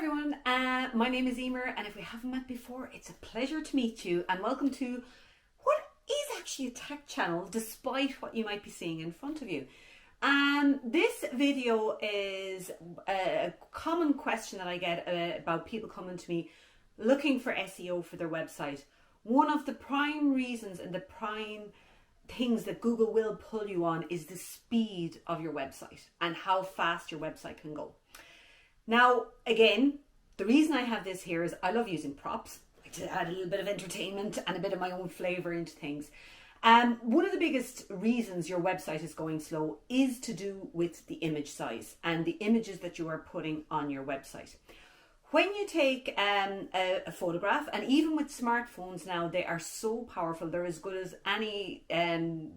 everyone, my name is Emer, and if we haven't met before, it's a pleasure to meet you, and welcome to what is actually a tech channel despite what you might be seeing in front of you. This video is a common question that I get about people coming to me looking for SEO for their website. One of the prime reasons and the prime things that Google will pull you on is the speed of your website and how fast your website can go. Now, again, the reason I have this here is I love using props to add a little bit of entertainment and a bit of my own flavour into things. One of the biggest reasons your website is going slow is to do with the image size and the images that you are putting on your website. When you take a photograph, and even with smartphones now, they are so powerful. They're as good as any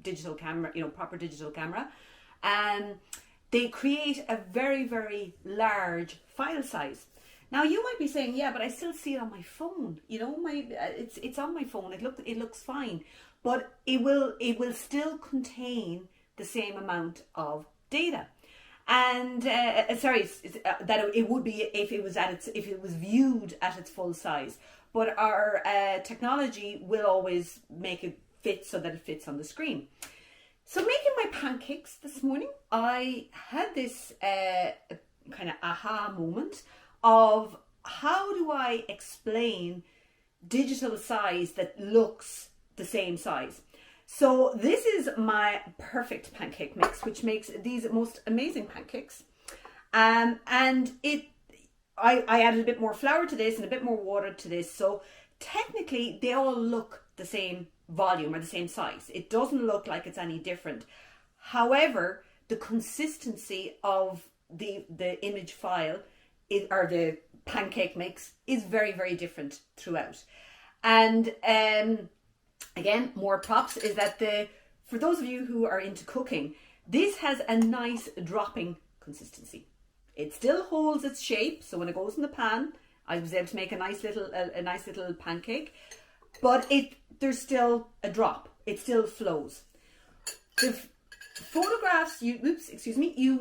digital camera, proper digital camera. They create a very, very large file size. Now you might be saying, yeah, but I still see it on my phone. It's on my phone. It looks fine, but it will still contain the same amount of data. And that it would be if it was viewed at its full size. But our technology will always make it fit so that it fits on the screen. So making my pancakes this morning, I had this kind of aha moment of how do I explain digital size that looks the same size. So this is my perfect pancake mix, which makes these most amazing pancakes. And I added a bit more flour to this and a bit more water to this. So technically they all look the same volume or the same size. It doesn't look like it's any different. However, the consistency of the image file or the pancake mix is very, very different throughout. And again, more props is that for those of you who are into cooking, this has a nice dropping consistency. It still holds its shape, so when it goes in the pan, I was able to make a nice little pancake, but there's still a drop. It still flows. The photographs you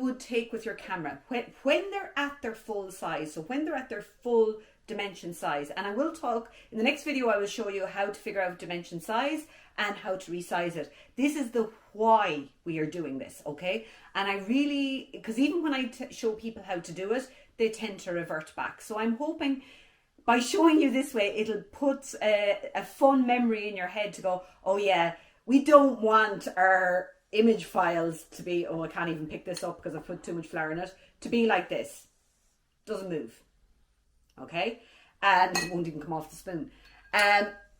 would take with your camera when they're at their full size, so when they're at their full dimension size, and I will talk in the next video, I will show you how to figure out dimension size and how to resize it. This is the why we are doing this, okay? And I really, because even when I show people how to do it, they tend to revert back. So I'm hoping by showing you this way, it'll put a fun memory in your head to go, oh yeah, we don't want our image files to be, oh, I can't even pick this up because I put too much flour in it, to be like this. Doesn't move. Okay? And it won't even come off the spoon.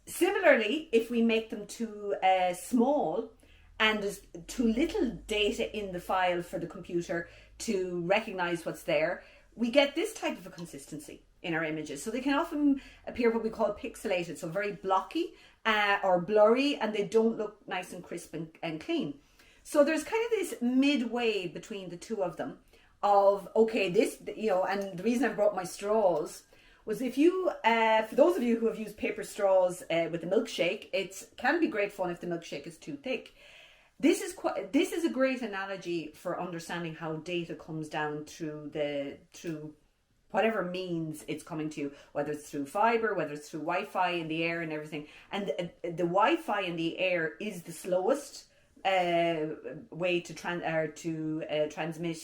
Similarly, if we make them too small and there's too little data in the file for the computer to recognize what's there, we get this type of a consistency in our images. So they can often appear what we call pixelated, so very blocky or blurry, and they don't look nice and crisp and clean. So there's kind of this midway between the two of them of, okay, this, and the reason I brought my straws was if you, for those of you who have used paper straws with a milkshake, it can be great fun if the milkshake is too thick. This is a great analogy for understanding how data comes down through whatever means it's coming to you, whether it's through fiber, whether it's through Wi-Fi in the air and everything. And the Wi-Fi in the air is the slowest way to transmit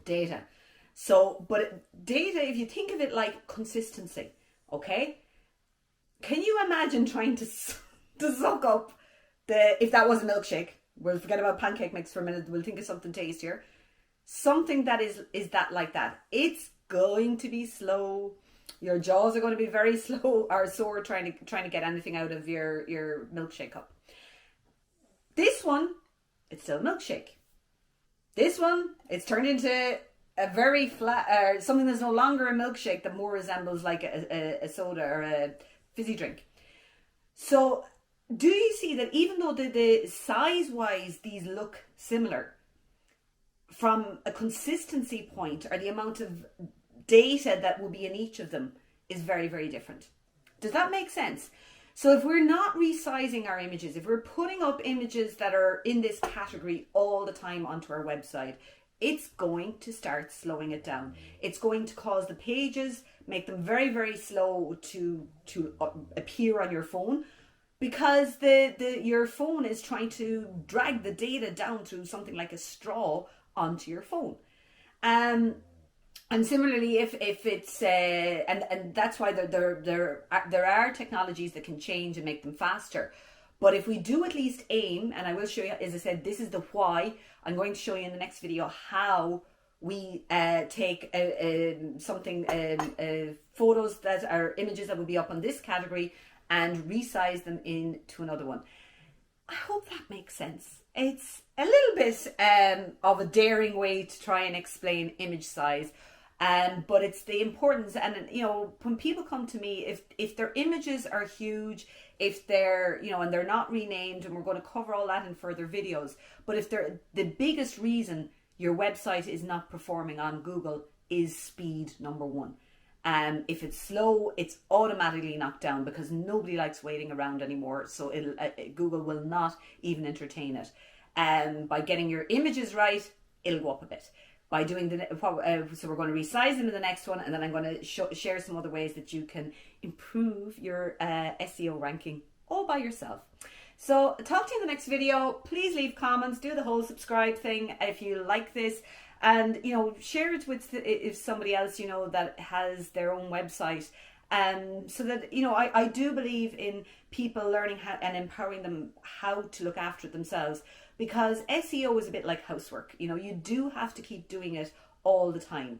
data. So, but data, if you think of it like consistency, okay? Can you imagine trying to suck up if that was a milkshake? We'll forget about pancake mix for a minute. We'll think of something tastier. Something that is that like that. It's going to be slow. Your jaws are going to be very slow or sore trying to get anything out of your milkshake cup. This one, it's still a milkshake. This one, it's turned into a very flat, something that's no longer a milkshake that more resembles like a soda or a fizzy drink. So do you see that even though the size-wise these look similar, from a consistency point or the amount of data that will be in each of them is very, very different. Does that make sense? So if we're not resizing our images, if we're putting up images that are in this category all the time onto our website, it's going to start slowing it down. It's going to cause the pages, make them very, very slow to appear on your phone, because your phone is trying to drag the data down through something like a straw onto your phone. And similarly, if it's and that's why there are technologies that can change and make them faster. But if we do at least aim, and I will show you, as I said, this is the why. I'm going to show you in the next video how we take photos that are images that will be up on this category and resize them into another one. I hope that makes sense. It's a little bit of a daring way to try and explain image size. But it's the importance, and when people come to me, if their images are huge, if they're and they're not renamed, and we're going to cover all that in further videos, but if they're the biggest reason your website is not performing on Google is speed, number one. If it's slow, it's automatically knocked down because nobody likes waiting around anymore. So Google will not even entertain it. By getting your images right, it'll go up a bit. By doing so we're going to resize them in the next one, and then I'm going to share some other ways that you can improve your SEO ranking all by yourself. So talk to you in the next video. Please leave comments, do the whole subscribe thing if you like this, and share it with if somebody else that has their own website. So that I do believe in people learning how and empowering them how to look after it themselves. Because SEO is a bit like housework. You do have to keep doing it all the time.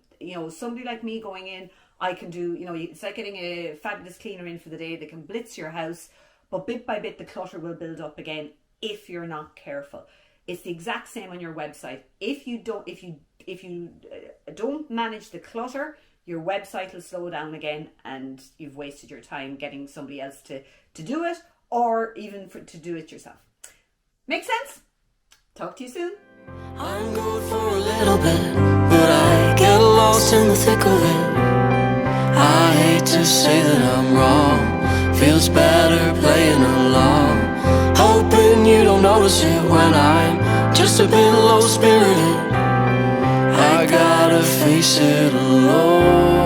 Somebody like me going in, I can do, it's like getting a fabulous cleaner in for the day. They can blitz your house, but bit by bit, the clutter will build up again if you're not careful. It's the exact same on your website. If you don't manage the clutter, your website will slow down again, and you've wasted your time getting somebody else to do it, or even to do it yourself. Make sense? Talk to you soon. I'm good for a little bit, but I get lost in the thick of it. I hate to say that I'm wrong, feels better playing along, hoping you don't notice it when I'm just a bit low-spirited. I gotta face it alone.